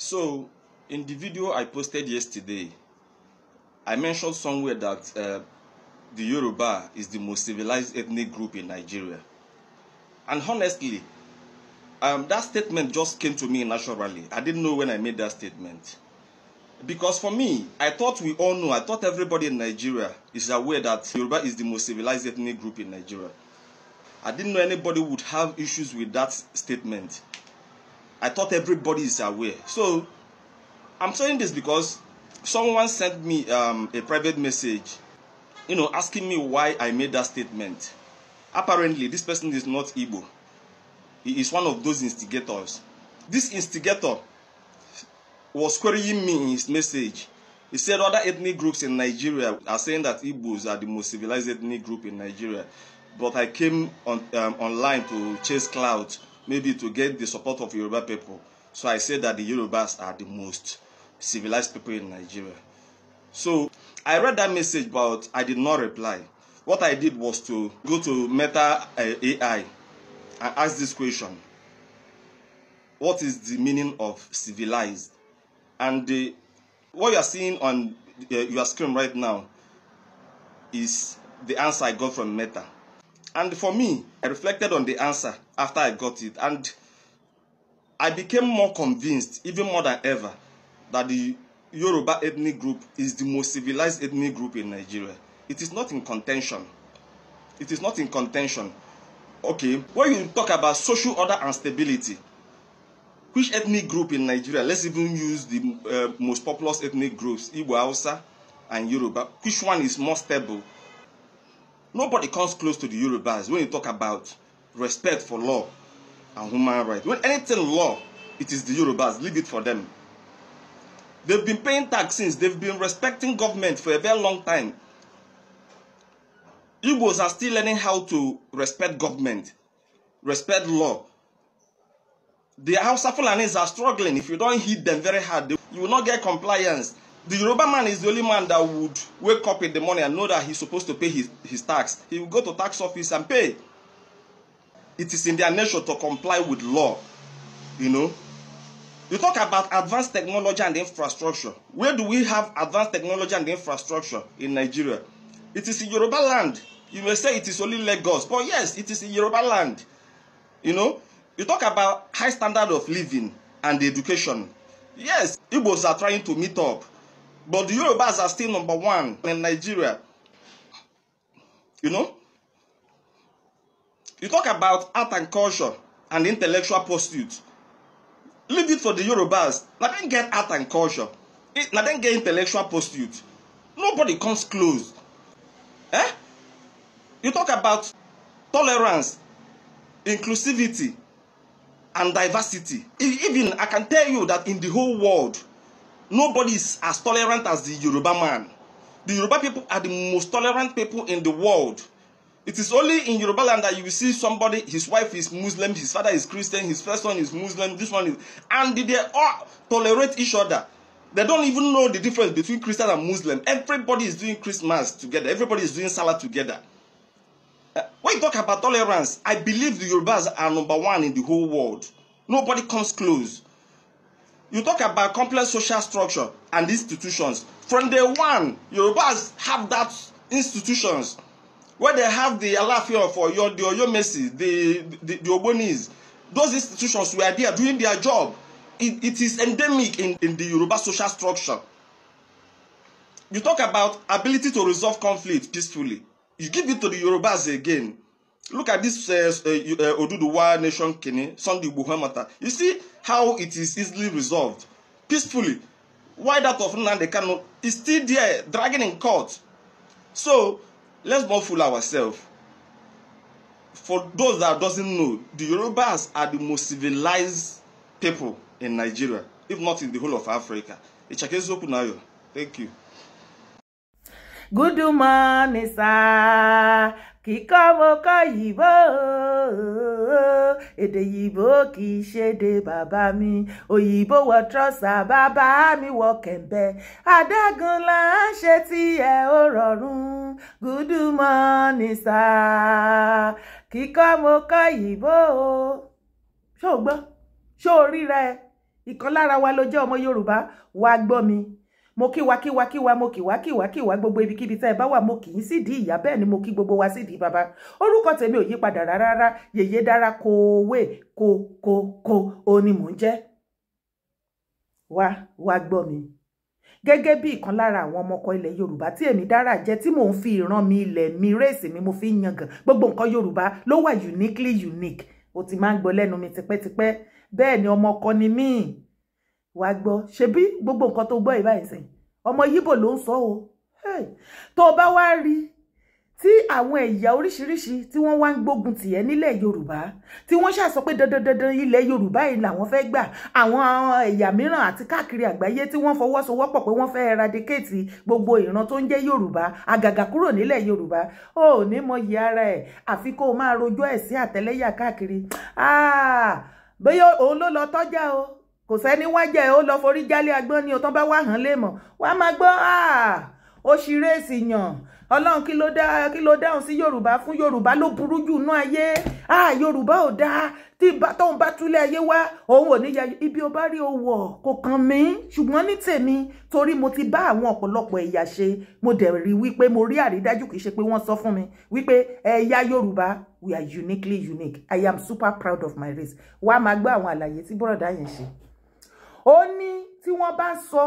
So, in the video I posted yesterday, I mentioned somewhere that the Yoruba is the most civilized ethnic group in Nigeria. And honestly, that statement just came to me naturally. I didn't know when I made that statement. Because for me, I thought we all know, I thought everybody in Nigeria is aware that Yoruba is the most civilized ethnic group in Nigeria. I didn't know anybody would have issues with that statement. I thought everybody is aware. So, I'm saying this because someone sent me a private message, asking me why I made that statement. Apparently, this person is not Igbo. He is one of those instigators. This instigator was querying me in his message. He said other ethnic groups in Nigeria are saying that Igbos are the most civilized ethnic group in Nigeria. But I came online to chase clout, maybe to get the support of Yoruba people. So I said that the Yorubas are the most civilized people in Nigeria. So I read that message, but I did not reply. What I did was to go to Meta AI and ask this question. What is the meaning of civilized? And what you are seeing on your screen right now is the answer I got from Meta. And for me, I reflected on the answer after I got it, and I became more convinced, even more than ever, that the Yoruba ethnic group is the most civilized ethnic group in Nigeria. It is not in contention. It is not in contention. Okay, when you talk about social order and stability, which ethnic group in Nigeria, let's even use the most populous ethnic groups, Igbo, Hausa, and Yoruba, which one is more stable? Nobody comes close to the Yorubas when you talk about respect for law and human rights. When anything law, it is the Yorubas. Leave it for them. They've been paying taxes. They've been respecting government for a very long time. Igbos are still learning how to respect government, respect law. The Hausa Fulanis are struggling. If you don't hit them very hard, you will not get compliance. The Yoruba man is the only man that would wake up in the morning and know that he's supposed to pay his tax. He will go to tax office and pay. It is in their nature to comply with law. You talk about advanced technology and infrastructure. Where do we have advanced technology and infrastructure in Nigeria? It is in Yoruba land. You may say it is only Lagos, but yes, it is in Yoruba land. You talk about high standard of living and education. Yes, Igbos are trying to meet up. But the Yorubas are still number one in Nigeria. You talk about art and culture and intellectual pursuits. Leave it for the Yorubas. Now then get art and culture. Now then get intellectual pursuits. Nobody comes close. You talk about tolerance, inclusivity, and diversity. Even I can tell you that in the whole world, nobody is as tolerant as the Yoruba man. The Yoruba people are the most tolerant people in the world. It is only in Yoruba land that you will see somebody, his wife is Muslim, his father is Christian, his first son is Muslim, this one is... And they all tolerate each other. They don't even know the difference between Christian and Muslim. Everybody is doing Christmas together. Everybody is doing Salah together. When you talk about tolerance, I believe the Yorubas are number one in the whole world. Nobody comes close. You talk about complex social structure and institutions. From day one, Yorubas have that institutions where they have the Alafia for the Oyomesi, the Ogbonis. Those institutions were there doing their job. It is endemic in the Yoruba social structure. You talk about ability to resolve conflict peacefully. You give it to the Yorubas again. Look at this Oduduwa Nation Kini, Sunday Buhamata. You see how it is easily resolved peacefully. Why that of Nnamdi Kanu is still there, dragging in court. So, let's not fool ourselves. For those that doesn't know, the Yorubas are the most civilized people in Nigeria, if not in the whole of Africa. Thank you. Good morning, sir. Kíkọ́ mo kọ́ yìbó, èdè yìbó kì í ṣèdè bàbá mi, òyìnbó wọ trọ́sà bàbá mi wọ kẹ̀mbẹ́, adágún là ń ṣe tí ẹ ó rọrùn. Good morning, sir. Kíkọ́ mo kọ́ yìbó. Ṣó o gbọ́? Ṣó o rí rẹ? ìkan lára wa ló jẹ́ ọmọ Yorùbá wá gbọ́ mi mo kí wa mo kí wa gbogbo ibikíbi tẹ́ ẹ bá wà mo kì í sídìí ìyá bẹ́ẹ̀ ni mo kí gbogbo wa sídìí bàbá orúkọ tèmi ò yí padà rárá Yèyé Dára Kowé ko ó ní mò ń jẹ́ wá gbọ́ mi gẹ́gẹ́ bí ìkan lára àwọn ọmọkọ ilẹ̀ Yorùbá tí èmi Dára jẹ́ tí mò ń fi ìran mi ilẹ̀ mi rèsì mi mo fi ń yangàn gbogbo nǹkan Yorùbá ló wà uniquely unique ó ti máa ń gbọ́ lẹ́nu mi tipẹ́tipẹ́ bẹ́ẹ̀ ni ọmọkọ ni mí wá gbọ́ ṣebí gbogbo nǹkan tó gbọ́ ìbáyìí sìn ọmọ Yíbò ló ń sọ o tó bá wá rí tí àwọn ẹ̀yà oríṣiríṣi tí wọ́n wá ń gbógun tì ẹ́ nílẹ̀ Yorùbá tí wọ́n ṣàsọ pé dandan ilẹ̀ Yorùbá yìí làwọn fẹ́ gbà àwọn ẹ̀yà mìíràn àti káàkiri àgbáyé tí wọ́n fọwọ́sowọ́pọ̀ pé wọ́n fẹ́ eradicate gbogbo ìran tó ń jẹ́ Yorùbá àgàgà kúrò nílẹ̀ Yorùbá ó ní mọ yìí ara ẹ̀ àfi kó o máa rojọ́ ẹ̀ sí àtẹlẹ́yà káàkiri bóyá òun ló lọ tọ́jà o kò sẹ́ni wájà ó lọ forí jálé agbọ́n ni o tán bá wà hàn lè mọ̀ wá máa gbọ́ ó ṣì rèsì yàn Ọlọ́run kí ló dáhùn sí Yorùbá fún Yorùbá ló burú jù nú ayé Yorùbá ò dáa tí tóun bá túlẹ̀ ayé wá òun ò ní ya ibi ó bá rí owó kò kàn mí ṣùgbọ́n ní tèmi torí mo ti bá àwọn ọ̀pọ̀lọpọ̀ ẹ̀yà ṣe mo dẹ̀ rí wípé mo rí àrídájú kìí ṣe pé wọ́n sọ fún mi wípé ẹ̀yà Yorùbá we are uniquely unique I am super proud of my race wá máa gbọ́ àwọn àlàyé tí bọ́rọ̀dá yẹn ṣe ó ní tí wọ́n bá sọ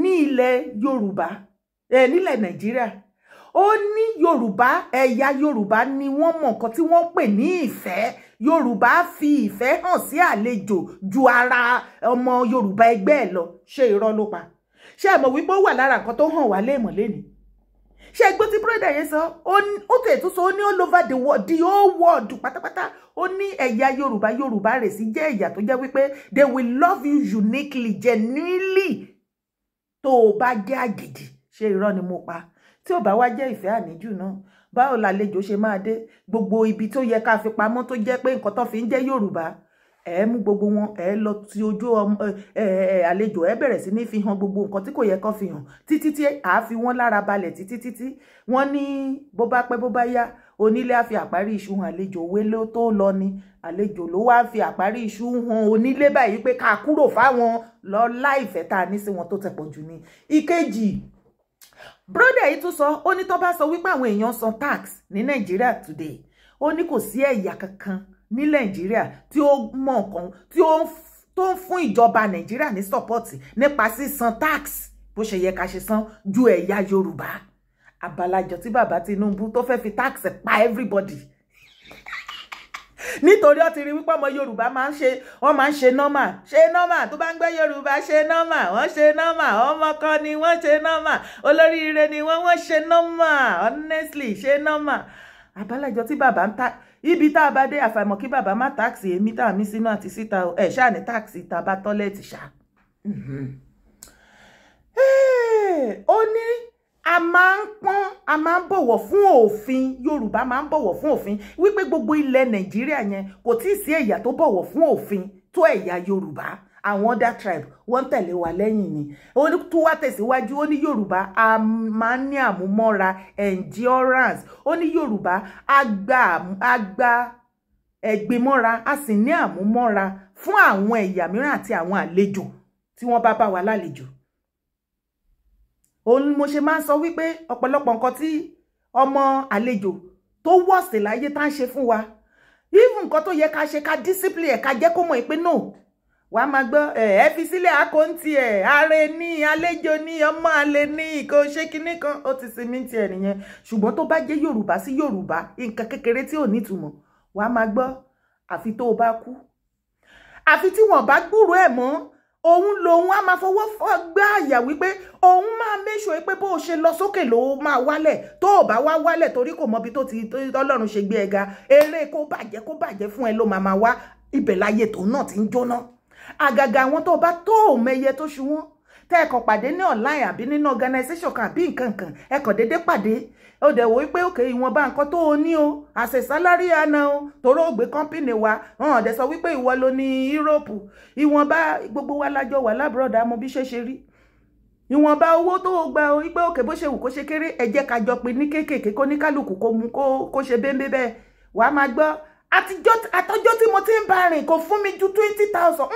ní ilẹ̀ Yorùbá nílẹ̀ Nàìjíríà ó ní Yorùbá ẹ̀yà Yorùbá ni wọ́n mọ̀ nǹkan tí wọ́n pè ní ìfẹ́ Yorùbá fi ìfẹ́ hàn sí àlejò ju ara ọmọ Yorùbá ẹgbẹ́ ẹ̀ lọ ṣé irọ́ ló pa ṣé ẹ mọ̀ wípé ó wà lára nǹkan tó hàn wá léèmọ̀ lénìí ṣé ẹgbẹ́ tí bírọ̀dà yẹn sọ ó tẹ̀ tó sọ ó ní all over the world the whole world pátápátá ó ní ẹ̀yà Yorùbá rẹ̀ sí jẹ́ ẹ̀yà tó jẹ́ wípé they will love you uniquely genuinely tó o bá jẹ́ àgìdì ṣé irọ́ ni mo pa tí ò bá wá jẹ́ ìfẹ́ àníjù náà báwo làlejò ṣe máa dé gbogbo ibi tó yẹ ká fi pamọ́ tó jẹ́ pé nǹkan tó fi ń jẹ́ Yorùbá mú gbogbo wọn lọ tí ojú àlejò bẹ̀rẹ̀ sí ní fi hàn gbogbo nǹkan tí kò yẹ kó fi hàn títí tí a fi wọ́n lára balẹ̀ títí wọ́n ní bó bá pẹ́ bó bá yá onílé á fi àparí iṣu hàn àlejò òwe ló tó lọ ni àlejò ló wá fi àparí iṣu hàn onílé báyìí pé ká kúrò fáwọn lọ láìfẹ́ tá a ní sí wọn tó tẹ̀pọ̀ jù ní ìkejì brother yìí tún sọ ó ní tó bá sọ wípé àwọn èèyàn san tax ní Nàìjíríà today ó ní kò sí ẹ̀yà kankan ní Nàìjíríà tí ó mọ nǹkan tí ó ń fún ìjọba Nàìjíríà ní support nípa sísan tax bó ṣe yẹ ká ṣe san ju ẹ̀yà Yorùbá àbálàjọ tí bàbá Tinubu tó fẹ́ fi tax pa everybody nítorí ó ti rí wípé ọmọ Yorùbá wọ́n máa ń ṣe normal tó bá ń gbé Yorùbá ṣe normal wọ́n ṣe normal ọmọ kan ni wọ́n ṣe normal olóríire ni wọ́n ṣe normal honestly ṣe normal àbálàjọ tí bàbá ń ta ibi tá a bá dé àfàìmọ̀ kí bàbá má táàkì èmi tá a mí sínú àti síta ṣáà ní táàkì tá a bá tọ́lẹ̀tì ṣá. ó ní a máa ń bọ̀wọ̀ fún òfin Yorùbá máa ń bọ̀wọ̀ fún òfin wípé gbogbo ilẹ̀ Nàìjíríà yẹn kò tí ì sí ẹ̀yà tó bọ̀wọ̀ fún òfin tó ẹ̀yà Yorùbá àwọn other tribe wọ́n tẹ̀lé wa lẹ́yìn ni ó ní tó wá tẹ̀síwájú ó ní Yorùbá a máa ń ní àmúmọ́ra endurance ó ní Yorùbá àgbà ẹ̀gbìmọ́ra a sì ní àmúmọ́ra fún àwọn ẹ̀yà mìíràn àti àwọn àlejò tí wọ́n bá wa lálejò òun mo ṣe máa ń sọ wípé ọ̀pọ̀lọpọ̀ nǹkan tí ọmọ àlejò tó wọ̀sẹ̀ láyé tá ń ṣe fún wa even nǹkan tó yẹ ká ṣe ká discipline ká jẹ́ kó mọ̀ pé no wàá máa gbọ́ fi sílẹ̀ àkóńtì ààrẹ ní àlejò ní ọmọ àlè ní kò ṣe kinní kan ó ti sinmi ti nìyẹn ṣùgbọ́n tó bá jẹ́ Yorùbá sí Yorùbá nǹkan kékeré tí ò nítumọ̀ wàá máa gbọ́ àfi tó o bá kú àfi tí wọ́n bá gbúrò ẹ̀ mọ́ òun lòun á máa fọwọ́ gbá àyà wípé òun máa méṣọ pé bó o ṣe lọ sókè ló máa wálẹ̀ tó o bá wá wálẹ̀ torí kò mọbi tó ti Ọlọ́run ṣe gbé ẹ ga eré kó bàjẹ́ fún ẹ ló máa wá ibẹ̀ láyé tòun náà ti ń jóná àgàgà àwọn tó bá tó ò mẹyẹ tó ṣu wọn tẹ́ ẹ kàn pàdé ní online àbí nínú organisation kan àbí nǹkan ẹ kàn déédé pàdé ó dẹ̀ wò wípé òkè ìwọ̀nba nǹkan tó o ní o àṣẹ sálárì àná o toró ògbé company wa hàn dẹ̀ sọ wípé ìwọ ló ní Europe ìwọ̀nba gbogbo wa lájọ wà lábúrọ̀dá mo bí ṣe rí ìwọ̀nba owó tó o gba o wípé òkè bó ṣe wù kó ṣe kéré ẹ jẹ́ ká jọ pé ní kéékèèké kó ní kálukú kó mú kó ṣe bẹ́ẹ̀ bẹ́ẹ̀ wàá máa gbọ́ àtọjọ́ tí mo ti ń bá rìn kò fún mi ju 20,000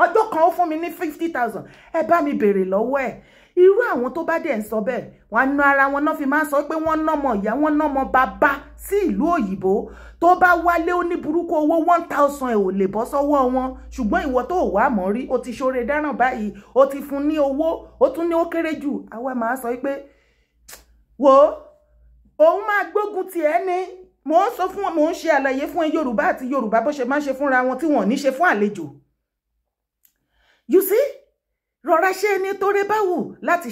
ọjọ́ kan ó fún mi ní 50,000 ẹ bá mi béèrè lọ́wọ́ ẹ̀. Irú àwọn tó bá dẹ̀ ń sọ bẹ́ẹ̀ wọ́n ná ara wọn náà fi máa ń sọ pé wọ́n nọ́mọ ìyá wọn nọ́mọ bàbá sí ìlú òyìnbó tó bá wálé ó ní burúkú owó 1,000 ẹ̀ ò lè bọ́ sọ́wọ́ wọn ṣùgbọ́n ìwọ tó wà mọ́ rí o ti ṣoore dáràn báyìí o ti fún ní owó ó tún ní ó kéré jù àwa máa sọ pé wo òun máa gbógun ti ẹni mo ń sọ fún mo ń ṣe àlàyé fún ẹ Yorùbá àti Yorùbá bó ṣe máa ń ṣe fúnra wọn tí wọn ò ní ṣe fún àlejò. You see? Rọra ṣe ní torí bá wù láti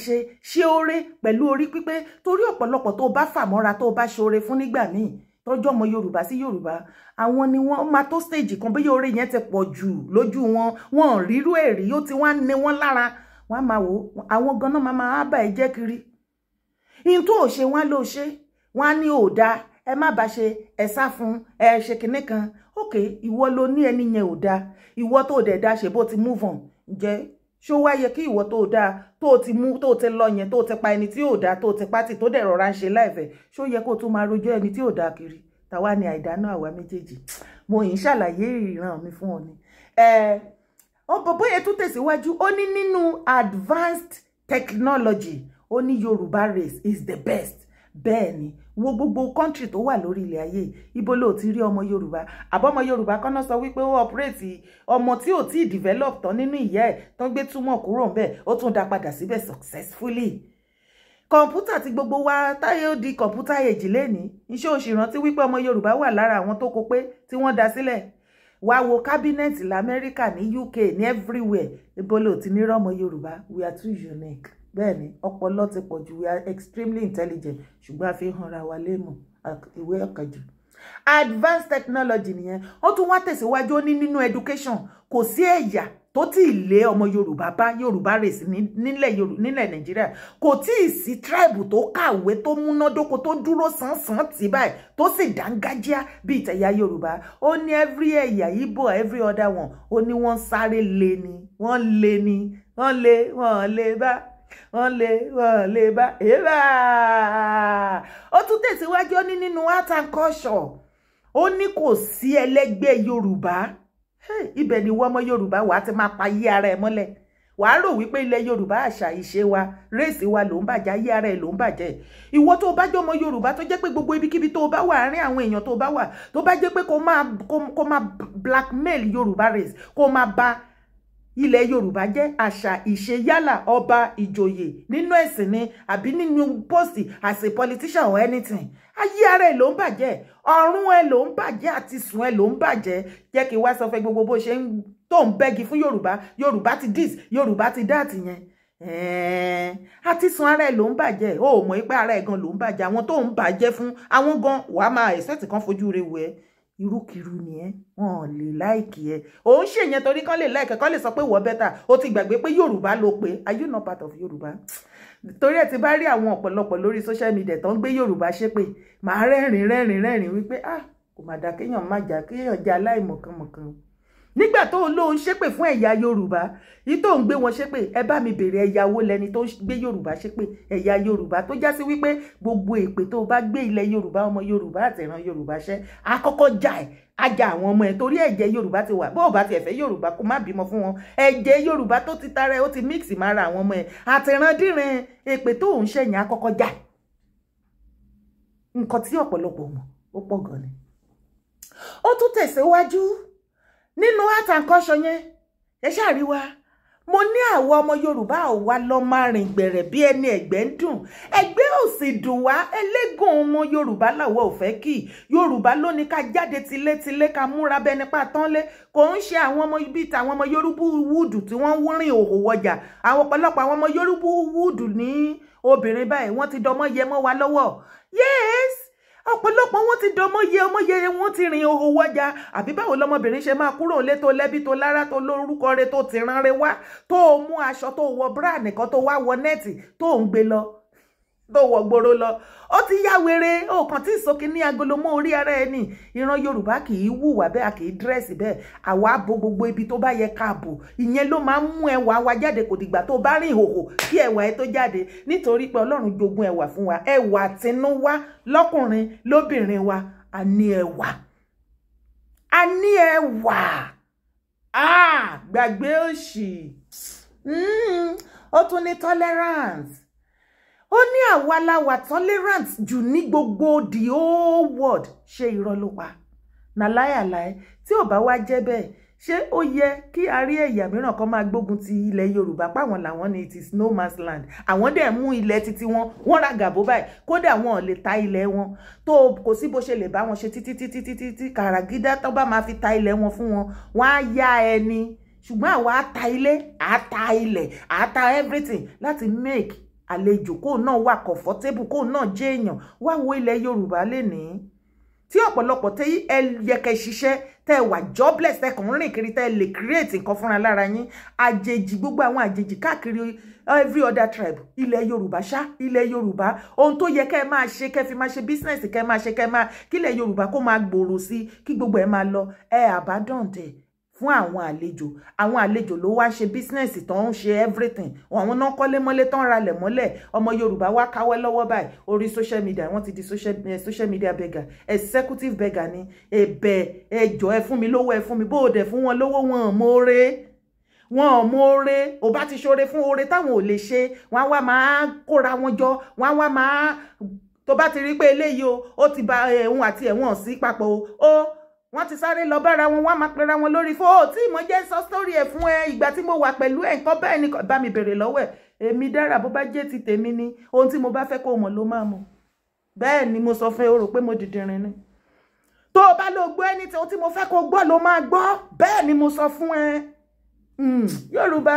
ṣe oore pẹ̀lú orí pípé torí ọ̀pọ̀lọpọ̀ tó bá fà mọ́ra tó bá ṣe oore fún nígbà míì tọ́jọ́ ọmọ Yorùbá sí Yorùbá àwọn ni wọ́n máa tó stage kan bí oore yẹn ti pọ̀ jù lójú wọn rírú èrí ó ti wá ní wọn lára wọn máa wò àwọn ganan máa bá ẹ jẹ́ kiri in tó ṣe wọn ló ṣe wọn ní ò dáa ẹ má bá ṣe ẹ sá fún ẹ ṣe kinní kan ok ìwọ ló ní ẹni yẹn ò dáa ìwọ tó dẹ̀ dá ṣe bó ti move on ǹjẹ́ ṣó wá yẹ kí ìwọ tó dáa tó ti mú tó ti lọ yẹn tó ti pa ẹni tí ò dáa tó ti pátì tó dẹ̀ rọra ń ṣe láìfẹ́ ṣó yẹ kó tún máa rojọ́ ẹni tí ò dáa kiri tàwa ni àìdáná àwa méjèèjì mo yìí ṣàlàyé ìran mi fún ọ ni bọ̀bọ́ yẹn tún tẹ̀síwájú ó ní nínú advanced technology ó ní Yorùbá race is the best bẹ́ẹ̀ ni wo gbogbo country tó wà lórí ilẹ̀ ayé ibo ló ti rí ọmọ Yorùbá àbọ̀mọ Yorùbá kọ́nà sọ wípé ó operate ọmọ tí ò tí develop tán nínú ìyá ẹ̀ tán gbé túmọ̀ kúrò ń bẹ̀ ó tún dá padà síbẹ̀ successfully. Kọ̀ǹpútà tí gbogbo wa táyé ó di kọ̀ǹpútà age lẹ́ni iṣẹ́ òṣì rántí wípé ọmọ Yorùbá wà lára àwọn tó kó pé tí wọ́n dá sílẹ̀ wá wo cabinet l'Amẹ́ríkà ní UK ní everywhere ibo ló ti ní rọ́mọ Yorùbá we are too unique. Bẹ́ẹ̀ni ọpọlọ ti pọ̀ jù we are extremely intelligent ṣùgbọ́n a fi hàn ra wa lémọ̀ ìwé ọ̀kànjù. Advanced technology nìyẹn ó tún wá tẹ̀síwájú ó ní nínú education kò sí ẹ̀yà tó tí lé ọmọ Yorùbá bá Yorùbá race nílẹ̀ Nàìjíríà kò tí sí tribe tó kàwé tó múnádóko tó dúró sánsan tì báyìí tó sì dángájíá bí ìtẹ̀yà Yorùbá ó ní every ẹ̀yà Igbo every other one ó ní wọ́n sáré lé ni wọ́n lé bá wọ́n lè bá ẹ̀bà ó tún tẹ̀síwájú ó ní nínú art and culture ó ní kò sí ẹlẹ́gbẹ́ Yorùbá ibẹ̀ ni wọ́n ọmọ Yorùbá wà á ti máa pa yí ara ẹ̀ mọ́lẹ̀ wàá rò wípé ilẹ̀ Yorùbá àṣà ìṣe wa rèsì wa ló ń bàjẹ́ ayé ara ẹ̀ ló ń bàjẹ́ ìwọ tó bá jẹ́ ọmọ Yorùbá tó jẹ́ pé gbogbo ibikíbi tó bá wà àárín àwọn èèyàn tó bá wà tó bá jẹ́ pé kó máa blackmail Yorùbá race kó máa ba ilẹ̀ Yorùbá jẹ́ àṣà ìṣe yálà ọba ìjòyè nínú ẹ̀sìn ni àbí nínú pọ́sì as a politician or anything ayé ara ẹ̀ ló ń bàjẹ́ ọ̀run ẹ̀ ló ń bàjẹ́ àti sùn ẹ̀ ló ń bàjẹ́ jẹ́ kí wá sọ fẹ́ gbogbo bó ṣe ń tó ń bẹ́gi fún Yorùbá ti dis Yorùbá ti dat yẹn àti sùn ara ẹ̀ ló ń bàjẹ́ ó mọ̀ pé ara ẹ̀ gan ló ń bàjẹ́ àwọn tó ń bàjẹ́ fún àwọn gan wàá máa ẹ̀sẹ̀tì kan fojú rẹ̀ wẹ̀ irúkirú ni ẹ wọn lè láìkì ẹ ò ń ṣèyẹn torí kán lè láìkẹ kán lè sọ pé wọ́n bẹ́tà ó ti gbàgbé pé Yorùbá ló pé are you not part of Yorùbá torí ẹ ti bá rí àwọn ọ̀pọ̀lọpọ̀ lórí social media tó ń gbé Yorùbá ṣépè màá rẹ́rìn wípé kò má dá kéèyàn má jà kéèyàn já aláìmọ̀kànmọ̀kàn nígbà tó lóun ṣépè fún ẹ̀yà Yorùbá yìí tó ń gbé wọn ṣépè ẹ bá mi bèrè ẹ̀yà wo lẹni tó gbé Yorùbá ṣépè ẹ̀yà Yorùbá tó já sí wípé gbogbo èpè tó bá gbé ilẹ̀ Yorùbá ọmọ Yorùbá àtẹ̀ràn Yorùbá ṣẹ́ àkọ́kọ́ já ẹ̀ ajá àwọn ọmọ ẹ̀ torí ẹ̀jẹ̀ Yorùbá ti wà bó o bá ti ẹ̀fẹ́ Yorùbá kó má bímọ fún wọn ẹ̀jẹ̀ Yorùbá tó ti tara ẹ̀ ó ti mix mára àwọn ọmọ ẹ̀ àtẹ̀ràn dìrín èpè tó ń ṣẹ̀yìn àkọ́kọ́ já nǹkan tí ọ̀pọ̀lọpọ̀ mọ̀ ó pọ̀ gan ni ó tún tẹ̀síwájú nínú art and culture yẹn ẹ ṣáàrí wa mo ní àwọn ọmọ Yorùbá ọ̀wá lọ máa rìn gbẹ̀rẹ̀ bí ẹni ẹ̀gbẹ́ ń dùn ẹgbẹ́ ò sì dùn wá ẹlẹ́gùn ọmọ Yorùbá làwọ̀ ò fẹ́ kí Yorùbá ló ní ká jáde tilétilé ká múra bẹni pàtánlé kò ń ṣe àwọn ọmọ ibi tàwọn ọmọ Yorùbá wúdù tí wọ́n ń rìn òhò wọjà àwọn ọ̀pọ̀lọpọ̀ àwọn ọmọ Yorùbá wúdù ní obìnrin báyìí wọ́n ti dọmọ yẹ mọ́ wa lọ́wọ́ yes ọ̀pọ̀lọpọ̀ wọn ti dọmọ yẹ wọn ti rìn òhò wọjà àbí báwo lọmọbìnrin ṣe máa kúrò lé tó lẹ́bí tó lára tó lórúkọ rẹ̀ tó ti rán rẹ̀ wá tó mú aṣọ tó wọ bra nìkan tó wá wọ nẹ́ẹ̀tì tó ń gbé lọ tó wọ gbòòrò lọ ó ti yá wèrè ó kàn tí ìsókè ní agolo mọ́ orí ara ẹni ìran Yorùbá kì í wùwà bẹ́ẹ̀ kì í dírẹ́sì bẹ́ẹ̀ àwa bo gbogbo ibi tó bá yẹ ká bò ìyẹn ló máa ń mú ẹwà wa jáde kò dìgbà tó bá rìn ìhòhò kí ẹwà ẹ tó jáde nítorí pé Ọlọ́run jogún ẹwà fún wa ẹwà tinúwá lọ́kùnrin lóbìnrin wa a ní ẹwà a ní ẹwà gbàgbé òṣì ó tún ní tolerance ó ní àwa la wà tolerance jù ní gbogbo the whole world ṣé irọ́ ló pa na láyàláyé tí ò bá wá jẹ́ bẹ́ẹ̀ ṣé ó yẹ kí a rí ẹ̀yà mìíràn kan máa gbógun ti ilẹ̀ Yorùbá páwọn làwọn ní it is no man's land àwọn dẹ̀ mú ilẹ̀ títí wọn wọ́n ra gàbó báyìí kódà wọn ò lè ta ilẹ̀ wọn tó kò sí bó ṣe lè bá wọn ṣe títí kàràgídá tó bá máa fi ta ilẹ̀ wọn fún wọn wọ́n á yá ẹni ṣùgbọ́n àwa á ta ilé á ta ilẹ̀ á ta everything láti make àlejò kó náà wà comfortable kó náà jẹ́ èèyàn wá wo ilẹ̀ Yorùbá lénìí tí ọ̀pọ̀lọpọ̀ tẹ́ yẹkẹ ṣiṣẹ́ tẹ́ wà jobless tẹ́ kàn rìn kiri tẹ́ lè create nǹkan fúnra lára yín àjèjì gbogbo àwọn àjèjì káàkiri every other tribe ilẹ̀ Yorùbá ṣá ilẹ̀ Yorùbá ohun tó yẹ kẹ́ máa ṣe kẹ́ fi máa ṣe business kẹ́ máa ṣe kẹ́ máa kílẹ̀ Yorùbá kó máa gbòòrò sí kí gbogbo ẹ̀ máa lọ abandon tẹ̀ fún àwọn àlejò ló wá ṣe business tó ń ṣe everything àwọn náà kọ́lé mọ́lé tán ralẹ̀ mọ́lẹ̀ ọmọ Yorùbá wá káwọ́ lọ́wọ́ báyìí orí social media wọ́n ti di social media beggar executive beggar ni ẹ̀bẹ̀ ẹjọ́ ẹ fún mi lówó ẹ fún mi bóòdẹ̀ fún wọn lówó wọn ò mọ̀ọ́rẹ́ ò bá ti ṣoore fún oore táwọn ò lè ṣe wọ́n wá máa kóra wọn jọ wọ́n wá máa tó bá ti rí pé eléyìí ó ti ba òun àti ẹ̀wọ̀n sí papọ̀ wọ́n ti sáré lọ bára wọn wọ́n máa pera wọn lórí fóò tí mo jẹ́ sọ sórí ẹ̀ fún ẹ ìgbà tí mo wà pẹ̀lú ẹ̀ nǹkan bẹ́ẹ̀ ni bá mi bèrè lọ́wọ́ ẹ̀ èmi dára bó bá jẹ́ ti tèmi ni ohun tí mo bá fẹ́ kó mọ̀ ló máa mọ̀ bẹ́ẹ̀ ni mo sọ fún ẹ o rò pé mo dìdìrín ni tó o bá lọ gbọ́ ẹni tí mo fẹ́ kó gbọ́ ló máa gbọ́ bẹ́ẹ̀ ni mo sọ fún ẹ Yorùbá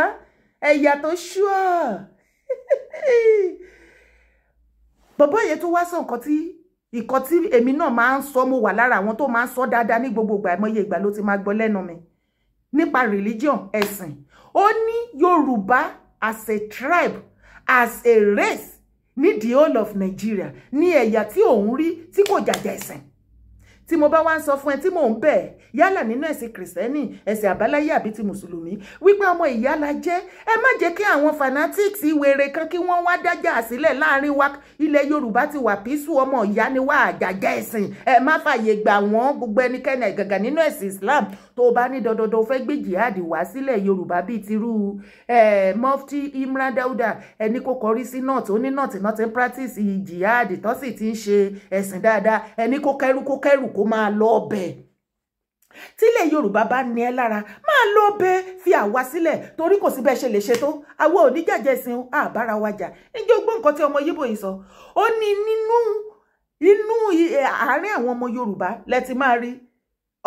ẹ̀yà tó ṣúọ̀ bọ̀bọ́ yẹn tó wá sọ nǹkan tí èmi náà máa ń sọ mo wà lára àwọn tó máa ń sọ dáadáa ní gbogbo ìgbà àìmọye ìgbà ló ti máa gbọ́ lẹ́nu mi nípa religion ẹ̀sìn ó ní Yorùbá as a tribe as a race ní the whole of Nigeria ní ẹ̀yà tí òun rí tí kò jàjà ẹ̀sìn tí mo bá wá ń sọ fún ẹ tí mò ń bẹ̀ yálà nínú ẹ̀sìn kìrìsìtẹ́nì ẹ̀sìn àbáláyé àbí ti mùsùlùmí wípé ọmọ ìyá la jẹ́ ẹ má jẹ́ kí àwọn fanatics wèrè kan kí wọ́n wá dájà sílẹ̀ láàrin wa ilẹ̀ Yorùbá ti wà písù ọmọ ìyá ni wá àjàjà ẹ̀sìn ẹ má fàyè gbà wọ́n gbogbo ẹnikẹ́ni àgàgà nínú ẹ̀sìn Islam tó bá ní dandan fẹ́ gbé jihad wá sílẹ̀ Yorùbá bíi tirú Mufti Imran Dauda ẹni kò kọrí sí north ó ní north náà ti ń practice jihad tó sì ti ń ṣe ẹ̀sìn dáadáa ẹni kó kẹ́rù kó máa lọ ọbẹ̀ tílẹ̀ Yorùbá bá ní ẹ lára máa lọ ọbẹ̀ fi àwa sílẹ̀ torí kò sí bẹ́ẹ̀ ṣe lè ṣe tó àwa ò ní jàjẹ́ sin àbára wa jà níjẹ́ gbọ́ nǹkan tí ọmọ Yíbò yìí sọ ó ní nínú àárín àwọn ọmọ Yorùbá lẹ ti máa rí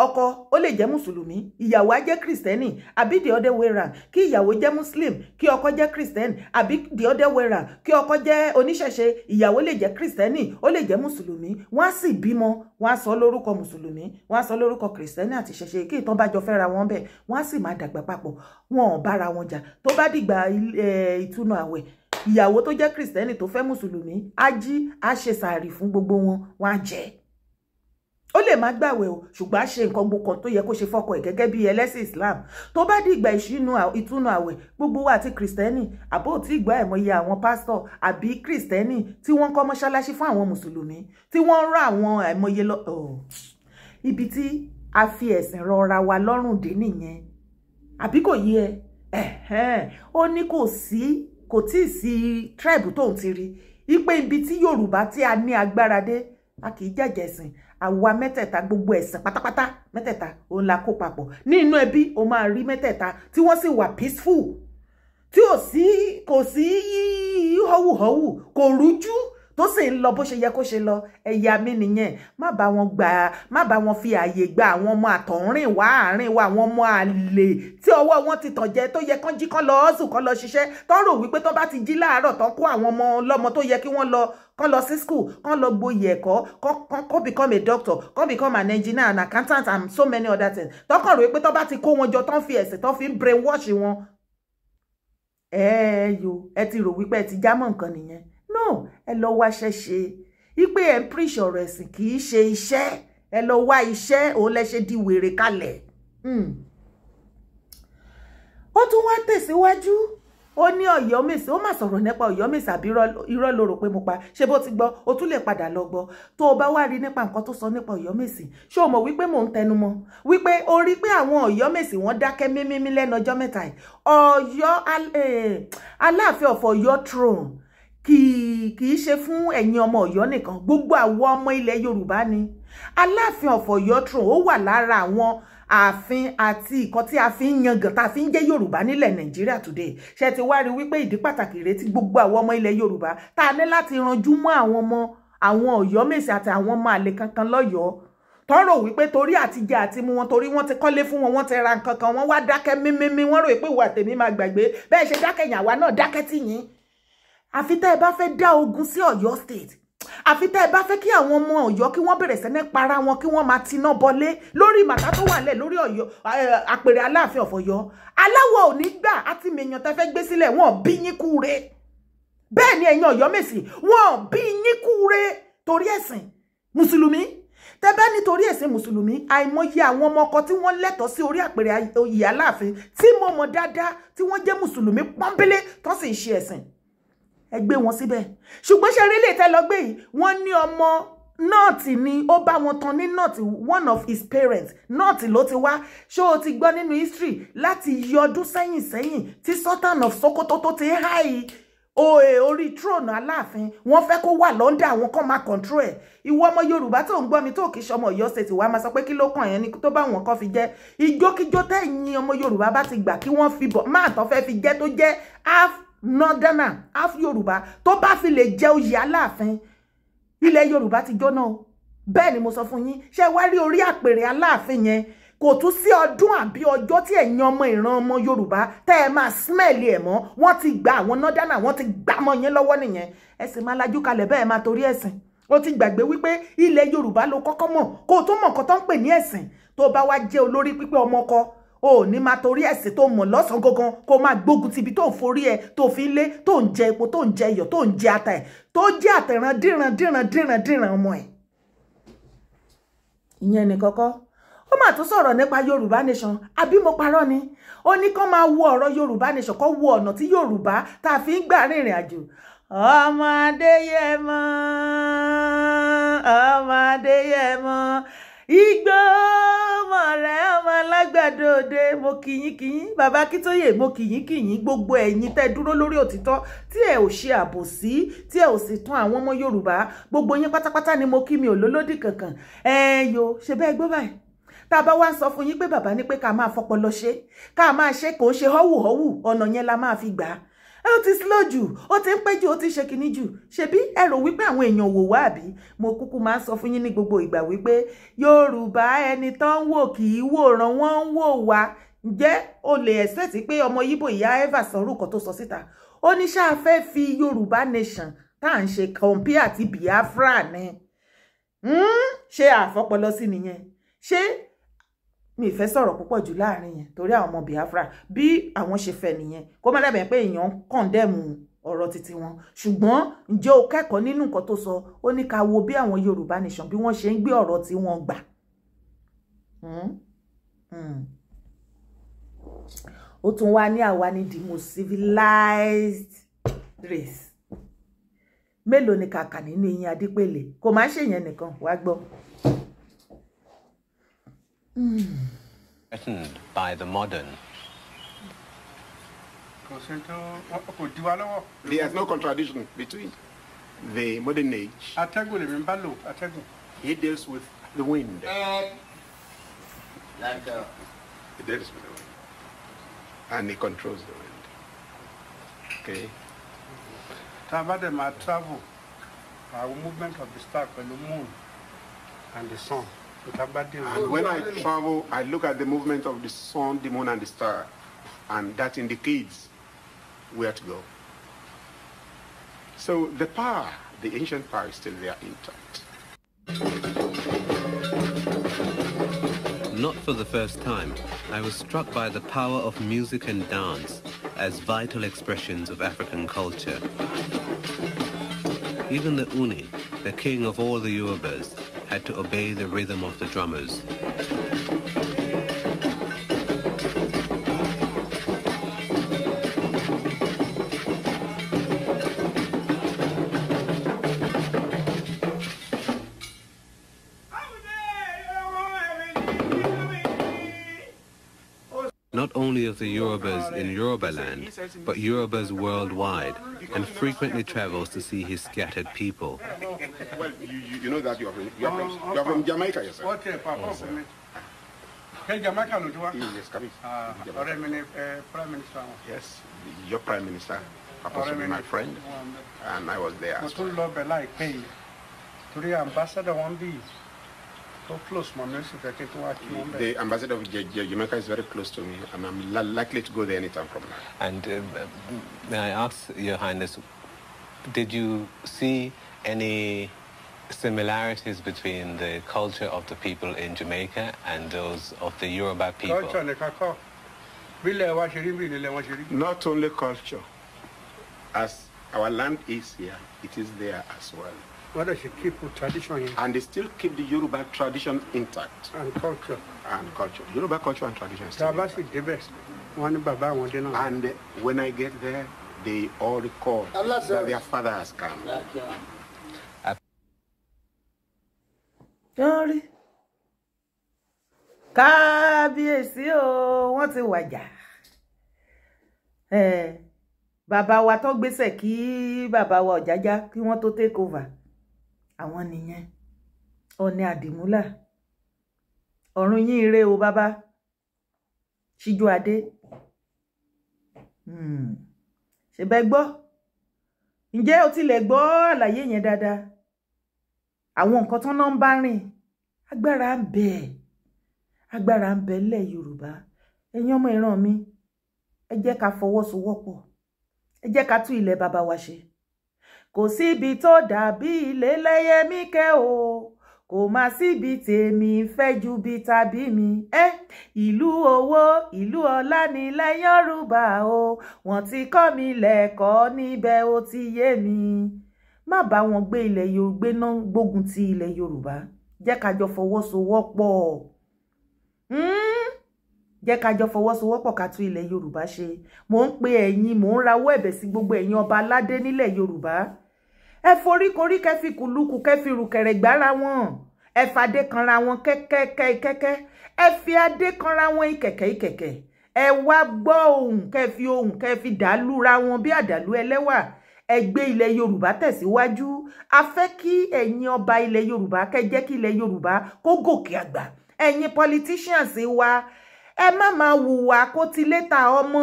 ọkọ ó lè jẹ́ mùsùlùmí ìyàwó á jẹ́ kristẹni àbí the other way round kí ìyàwó jẹ́ muslim kí ọkọ jẹ́ kristẹni àbí the other way round kí ọkọ jẹ́ oníṣẹ̀ṣe ìyàwó lè jẹ́ kristẹni ó lè jẹ́ mùsùlùmí wọ́n á sì bímọ wọ́n á sọ lórúkọ mùsùlùmí wọ́n á sọ lórúkọ kristẹni àti ṣẹ̀ṣe kí ìtàn bá jọ fẹ́ra wọn bẹ́ẹ̀ wọ́n á sì máa dàgbà papọ̀ wọn ò bára wọn jà tó bá dìgbà ìtúnu àwẹ̀ ìyàwó tó jẹ́ kristẹni tó fẹ́ mùsùlùmí á jí á ṣe sàárì fún gbogbo wọn wọ́n á jẹ ó lè má gbàwẹ̀ o ṣùgbọ́n á ṣe nǹkan gbogbo tó yẹ kó ṣe fọ́kọ ẹ̀ gẹ́gẹ́ bí ẹlẹ́sìn Islam tó bá di ìgbà ìtúnu àwẹ̀ gbogbo wa àti kristẹni àbó tí ìgbà ẹ̀mọye àwọn pásítọ̀ àbí kristẹni tí wọ́n kọ́ mọ́ṣáláṣí fún àwọn mùsùlùmí tí wọ́n rán àwọn ẹ̀mọye lọ ibi tí a fi ẹ̀sìn rọra wa lọ́rùn dé nìyẹn àbí kò yé ẹ ó ní kò tí ì sí tribe tó ń ti rí ipe ibi tí Yorùbá tí a ní agbára dé a kì í jẹ́jẹ́ ẹ̀sìn àwa mẹ́tẹ̀ẹ̀ta gbogbo ẹ̀sìn pátápátá mẹ́tẹ̀ẹ̀ta òun la kó papọ̀ ní inú ẹbí o máa rí mẹ́tẹ̀ẹ̀ta tí wọ́n sì wà peaceful tí kò sí họ́wùhọ́wù kò rújú tó sì ń lọ bó ṣe yẹ kó ṣe lọ ẹ̀yà mi nìyẹn má bá wọn fi àyè gba àwọn ọmọ àtọ̀rìn wá àárín wa àwọn ọmọ àlè tí ọwọ́ wọn ti tàn jẹ tó yẹ kán jí kán lọ ọ́sùn kán lọ ṣiṣẹ́ tán rò wípé tán bá ti jí láàárọ̀ tán kó àwọn ọmọ ọlọ́mọ tó yẹ kí wọ́n lọ kán lọ sí school kán lọ gboyè ẹ̀kọ́ kán become a doctor kán become an engineer an accountant and so many other things tán kàn rò wípé tán bá ti kó wọn jọ tán fi ẹ̀sìn tán fi ń brainwash wọn ẹ ti rò wípé ẹ ti jámọ́ nǹkan nìyẹn no ẹ lọ wá ṣẹṣe ipe ẹ ń preach ọ̀rọ̀ ẹ̀sìn kì í ṣe iṣẹ́ ẹ lọ wá iṣẹ́ òun lẹ ṣe di wèrè kalẹ̀ ó tún wá tẹ̀síwájú ó ní Ọ̀yọ́mèsì ó mà sọ̀rọ̀ nípa Ọ̀yọ́mèsì àbí irọ́ ló rò pé mo pa ṣé bó ti gbọ́ o tún lè padà lọ gbọ́ tó o bá wá rí nípa nǹkan tó sọ nípa Ọ̀yọ́mèsì ṣé o mọ̀ wípé mò ń tẹnu mọ́ wípé o rí pé àwọn Ọ̀yọ́mèsì wọ́n dákẹ́ mímímí lẹ́nu ọjọ́ mẹ́ta yìí Ọ̀yọ́ Aláàfin of Ọ̀yọ́ throne kì í ṣe fún ẹ̀yin ọmọ Ọ̀yọ́ nìkan gbogbo àwọn ọmọ ilẹ̀ Yorùbá ni Aláàfin of Ọ̀yọ́ throne ó wà lára àwọn ààfin àti ìkan tí a fi ń yangàn tá a fi ń jẹ́ Yorùbá nílẹ̀ Nàìjíríà today ṣe ti wá rí wípé ìdí pàtàkì rèé tí gbogbo àwọn ọmọ ilẹ̀ Yorùbá tá a ní láti ranjú mọ́ àwọn Ọ̀yọ́mèsì àti àwọn ọmọ àlè kankan lọ́yọ̀ọ́ tọrọ wípé torí àtijẹ àti mú wọn torí wọ́n ti kọ́lé fún wọn wọ́n ti ra nǹkan kan wọ́n wá dákẹ́ mímímí wọ́n rò pé ìwà tèmi máa gbàgbé bẹ́ẹ̀ ṣe dákẹ́ yàn wá náà dákẹ́ tì yín àfi tẹ́ ẹ bá fẹ́ dá ogun sí Ọ̀yọ́ state àfi tẹ́ ẹ bá fẹ́ kí àwọn ọmọ Ọ̀yọ́ kí wọ́n bẹ̀rẹ̀ sí ní para wọn kí wọ́n máa tiná bọlé lórí màtá tó wà lẹ̀ lórí Ọ̀yọ́ àpèrè Aláàfin of Ọ̀yọ́ aláwọ̀ ò ní gbà àti mèèyàn tẹ́ fẹ́ gbé sílẹ̀ wọ́n bí yín kúre bẹ́ẹ̀ ni ẹ̀yin Ọ̀yọ́mèsì wọ́n bí yín kúre torí ẹ̀sìn mùsùlùmí tẹ́ bá nítorí ẹ̀sìn mùsùlùmí àìmọye àwọn ọmọ ọkọ tí wọ́n lẹ́tọ̀ọ́ sí orí àpèrè oyè Aláàfin tí mo mọ̀ dáadáa tí wọ́n jẹ́ mùsùlùmí pọ́nbélé tó sì ń ṣe ẹ̀sìn ẹ gbé wọn síbẹ̀ ṣùgbọ́n ṣe rí lè tẹ́ lọ gbé yìí wọ́n ní ọmọ nọ́ọ̀tì ni ó bá wọn tan ní nọ́ọ̀tì one of his parents nọ́ọ̀tì ló ti wá ṣé o ti gbọ́ nínú history láti yọ ọdún sẹ́yìn tí Sultan of Sokoto tó ti háì orí throne Aláàfin wọ́n fẹ́ kó wà lọ́ndà àwọn kan máa control ẹ̀ ìwọ ọmọ Yorùbá tó ń gbọ́ mi tó kì í ṣọmọ Ọ̀yọ́ state wá máa sọ pé kí ló kàn yẹn ni tó bá wọn kan fi jẹ́ ìjókíjó tẹ̀yìn ọmọ Yorùbá bá ti gbà kí wọ́n fi bọ̀ máa tán fẹ́ fi jẹ́ tó jẹ́ half northerner half Yorùbá tó bá fi lè jẹ oyè Aláàfin ilẹ̀ Yorùbá ti jóná o bẹ́ẹ̀ ni mo sọ fún yín ṣé wá rí orí àpèrè Aláàfin yẹn kò tún sí ọdún àbí ọjọ́ tí ẹ̀yin ọmọ ìran ọmọ Yorùbá tẹ́ ẹ máa smell ẹ̀ mọ́ wọ́n ti gba àwọn northerner wọ́n ti gbà mọ́ yẹn lọ́wọ́ nìyẹn ẹ sì máa lajú kalẹ̀ bẹ́ẹ̀ máa torí ẹ̀sìn ó ti gbàgbé wípé ilẹ̀ Yorùbá ló kọ́kọ́ mọ̀ kó o tó mọ̀ nǹkan tó ń pè ní ẹ̀sìn tó bá wá jẹ́ olórí pípé ọmọ ọkọ o ní máa torí ẹ̀sìn tó mọ̀ lọ́sàn gangan kó máa gbógun ti ibi tó ń forí ẹ tó fi ń lé tó ń jẹ epo tó ń jẹ iyọ̀ tó ń jẹ ata ẹ̀ tó jẹ́ àtẹ̀ràn díran ọmọ ẹ̀. ìyẹn ní kọ́kọ́ ó mà tún sọ̀rọ̀ nípa Yorùbá nation àbí mo parọ́ ni ó ní kán máa wo ọ̀rọ̀ Yorùbá nation kó wo ọ̀nà tí Yorùbá tá a fi ń gbà rìnrìn àjò ọmọ Adéyẹmọ igbó mọ̀rẹ́ ọmọ alágbàdo òde mo kìyìn bàbá Akíntóyè mo kìyìn gbogbo ẹ̀yin tẹ́ dúró lórí òtítọ́ tí ẹ ò ṣe àbòsí tí ẹ ò sì tàn àwọn ọmọ Yorùbá gbogbo yín pátápátá ni mo kí mi ò lólódì kankan yo ṣe bẹ́ẹ̀ gbọ́ báyìí tá a bá wá ń sọ fún yín pé bàbá ní pé ká máa fọpọlọ ṣe ká máa ṣe kò ń ṣe họ́wù ọ̀nà yẹn la máa fi gbà á ó ti slow jù ó ti ń pẹ́ jù ó ti ṣe kinní jù ṣebí ẹ rò wípé àwọn èèyàn wò wá àbí mo kúkú máa ń sọ fún yín ní gbogbo ìgbà wípé Yorùbá ẹni tó ń wò kì í wòran wọ́n ń wò wá ǹjẹ́ o lè expect pé ọmọ Yíbò ìyá eva sọrúkọ tó sọ síta ó ní ṣáà fẹ́ fi Yorùbá nation tá à ń ṣe compare àti Biafra ni ṣé àfọpọlọ sí nìyẹn ṣé mi fẹ́ sọ̀rọ̀ púpọ̀ jù láàrin yẹn torí àwọn ọmọ Biafra bí àwọn ṣe fẹ́ nìyẹn kó má dàbẹ̀ pé èèyàn kọ̀ndẹ́mù ọ̀rọ̀ títí wọn ṣùgbọ́n ǹjẹ́ o kẹ́kọ̀ọ́ nínú nǹkan tó sọ ó ní ká wo bí àwọn Yorùbá nation bí wọ́n ṣe ń gbé ọ̀rọ̀ tí wọ́n gbà ó tún wá ní àwa ní the most civilized race mélòó ni kàkà nínú eyín Adépèlé kò má ṣèyẹn nìkan wá gbọ́. Threatened by the modern. There's no contradiction between the modern age. He deals with the wind. He deals with the wind. And he controls the wind. Okay? My travel, our movement of the star, the moon, and the sun. And when I travel, I look at the movement of the sun, the moon, and the star, and that indicates where to go. So the power, the ancient power, is still there intact. Not for the first time, I was struck by the power of music and dance as vital expressions of African culture. Even the Uni, the king of all the Yorubas, had to obey the rhythm of the drummers. only of the Yorubas in Yorubaland, but Yorubas worldwide, and frequently travels to see his scattered people. Well, you know that you're from Jamaica yourself. What Jamaica no do? Yes, Kabi. Prime Minister. Yes, your Prime Minister happens to be my friend, and I was there as well. The ambassador won't be so close, The ambassador of Jamaica is very close to me, and I'm likely to go there anytime from now. And may I ask, Your Highness, did you see any similarities between the culture of the people in Jamaica and those of the Yoruba people? Not only culture. As our land is here, it is there as well. What does she keep tradition here? And they still keep the Yoruba tradition intact. And culture. And culture. Yoruba culture and tradition still intact. The best. And when I get there, they all recall that their father has come. Sorry. Kábíyèsí o, wọ́n ti wàjà. Bàbá wa tó gbéṣẹ́ kí bàbá wa Ọ̀jájá kí wọ́n tó take over. Àwọn nìyẹn. Ọ̀ni àdìmúlà. Ọ̀run yín ire o bàbá. Ṣíjú adé. Ṣé bẹ́ gbọ́? Ǹjẹ́ o tilẹ̀ gbọ́ àlàyé yẹn dáadáa? Àwọn nǹkan tó náà ń bá rìn. Agbára ń bẹ. Agbára ń bẹ lẹ̀ Yorùbá. Ẹ̀yin ọmọ ìran mi. Ẹ jẹ́ ká fọwọ́sowọ́pọ̀. Ẹ jẹ́ ká tún ilẹ̀ bàbá wa ṣe. Kò síbi tó dàbí ilé Lẹ́yẹmíkẹ́ o. Kò má síbi tèmi fẹ́ ju bí tàbí mi. Ìlú owó, ìlú ọlá nílẹ̀ Yorùbá o. Wọ́n ti kọ́ mi lẹ́kọ̀ọ́ níbẹ̀ ó ti yé mi. Má bá wọn gbé ilẹ̀ Yorùbá náà gbógun ti ilẹ̀ Yorùbá. Jẹ́ ká jọ fọwọ́sowọ́pọ̀. Jẹ́ ká jọ fọwọ́sowọ́pọ̀ ká tún ilẹ̀ Yorùbá ṣe. Mò ń pe ẹ̀yin, mò ń rawọ́ ẹ̀bẹ̀ sí gbogbo ẹ̀yin ọba aládé nílẹ̀ Yorùbá. Ẹ foríkorí kẹ́ fi kùlùkù kẹ́ fi rùkẹ̀rẹ̀ gbára wọn. Ẹ fadé kanra wọn kẹ́kẹ́kẹ́kẹ́. Ẹ fi adé kanra wọn ìkẹ̀kẹ́. Ẹ wá gbọ́ ohùn kẹ́ fi dàlúra wọn bí àdàlú ẹlẹ́wà. Ẹ gbé ilẹ̀ Yorùbá tẹ̀síwájú. A fẹ́ kí ẹ̀yin ọba ilẹ̀ Yorùbá kẹ́ jẹ́ kí ilẹ̀ Yorùbá kó gòkè àgbà. Ẹ̀yin politicians wa, ẹ má máa hùwà kó ti létà ọmọ.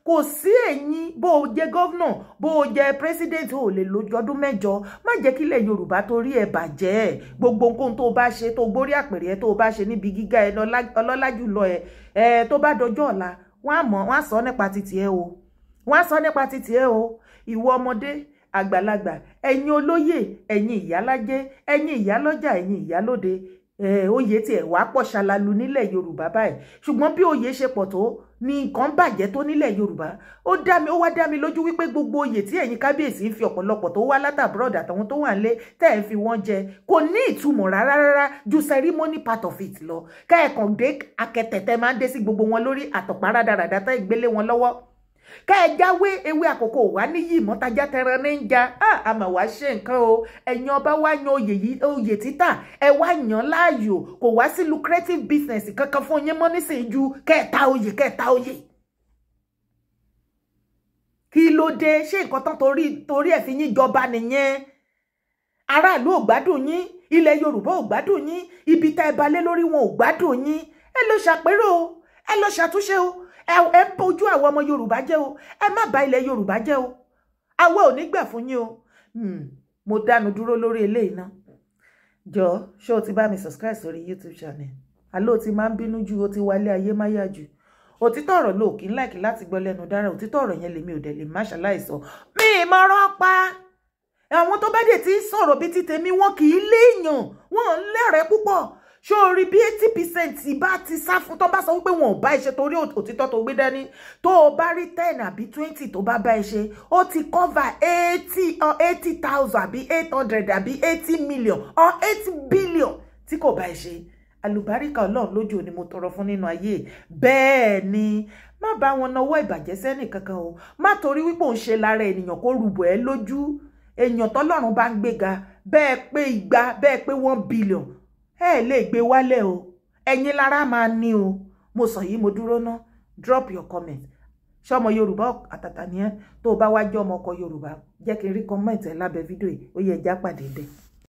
Kò sí ẹ̀yin bó o jẹ́ governor, bó o jẹ́ president ò lè lójú ọdún mẹ́jọ. Má jẹ́ kí ilẹ̀ Yorùbá torí ẹ bàjẹ́. Gbogbo nǹkan tó bá ṣe, tó gbórí àpèrè ẹ tó bá ṣe níbi gíga ẹ ọlọ́lá jùlọ ẹ tó bá dọjọ́ ọ̀la, wọ́n á sọ nípa títì ẹ o. Wọ́n á sọ nípa títì ẹ o. Ìwọ ọmọdé, àgbàlagbà, ẹ̀yin olóyè, ẹ̀yin ìyálájé, ẹ̀yin ìyálọ́jà, ẹ̀yin ìyálóde. Oyè tí ẹ̀ wá pọ̀ ṣalalu nílẹ̀ Yorùbá báyìí. Ṣùgbọ́n bí oyè ṣe pọ̀ tó ní nǹkan bàjẹ́ tó nílẹ̀ Yorùbá. Ó wá dá mi lójú wípé gbogbo oyè tí ẹ̀yin kábíyèsí ń fi ọ̀pọ̀lọpọ̀ tó wá látàbúrọ̀dà àtàwọn tó wà nílé tẹ́ ẹ̀ fi wọ́n jẹ kò ní ìtumọ̀ rárá ju ceremony part of it lọ. Kẹ́ẹ̀kan dé akẹtẹ̀tẹ̀ máa ń dé sí gbogbo wọn lórí àtọ̀pá rádaràdà tẹ́ ìgbélé wọn lọ́wọ́. Kẹ́ jáwé ewé àkókò wá níyì mọ́tajà tẹran ní jà. Àmà wá ṣe nǹkan o. Ẹ̀yin ọba wá yan oyè títà. Ẹ wá yan láàyò. Kò wá sí lucrative business kankan fún yín mọ́ nísìnyí ju kẹ́ẹ̀ta oyè. Kí ló dé? Ṣé nǹkan tán torí ẹ̀ fi yín jọba nìyẹn? Aráàlú ò gbádùn yín. Ilẹ̀ Yorùbá ò gbádùn yín. Ibi tá ẹ balẹ̀ lórí wọn ò gbádùn yín. Ẹ lọ ṣàpérò o. Ẹ lọ ṣàtúnṣe o. Ẹ bójú àwọn ọmọ Yorùbá jẹ́ o. Ẹ má bà ilẹ̀ Yorùbá jẹ́ o. Àwa ò ní gbà fún yín o. Mo dánu dúró lórí eléyìí náà. Jọ̀ọ́, ṣé o ti bá mi subscribe sórí YouTube channel? Àló ti máa ń bínú jù, o ti wálé ayé máyà jù. Òtítọ́ ọ̀rọ̀ ló kì í láìkí láti gbọ́ lẹ́nu dára. Òtítọ́ ọ̀rọ̀ yẹn lèmi ò dẹ̀ lè má ṣaláìsọ. Mi ìmọ̀ràn pa. Àwọn tó bá dé tí sọ̀rọ̀ bí ti tèmi wọn kì í léèyàn. Wọ́n lẹ́rẹ̀ẹ́ púpọ̀. Ṣé o rí bí 80% bá ti sá fún tó bá sọ wípé wọn ò bá iṣẹ́ torí òtítọ́ tó gbé dání tó o bá rí 10 àbí 20 tó bá bá iṣẹ́ ó ti cover 80,000 àbí 800 àbí 80 million or 8 billion tí kò bá iṣẹ́. Àlùbáríkà Ọlọ́run lójú ni mo tọrọ fún nínú ayé. Bẹ́ẹ̀ ni má bá wọn nawọ́ ìbàjẹ́ sẹ́nì kankan o. Má torí wípé òun ṣe lára ènìyàn kó rúbọ ẹ lójú. Èèyàn tọ́lọ́run bá ń gbéga bẹ́ẹ̀ pé 200 bẹ́ẹ̀ pé 1 billion. Ẹ lè gbé wálẹ̀ o. Ẹ̀yin lára máa ní o. Mo sọ yìí mo dúró ná. drop your comment. Ṣọmọ Yorùbá àtàtà ni ẹ́ tó bá wá jẹ́ ọmọ ọkọ Yorùbá jẹ́ kí n rí comment ẹ lábẹ́ fídíò yìí ó yẹ já pàdé bẹ́ẹ̀.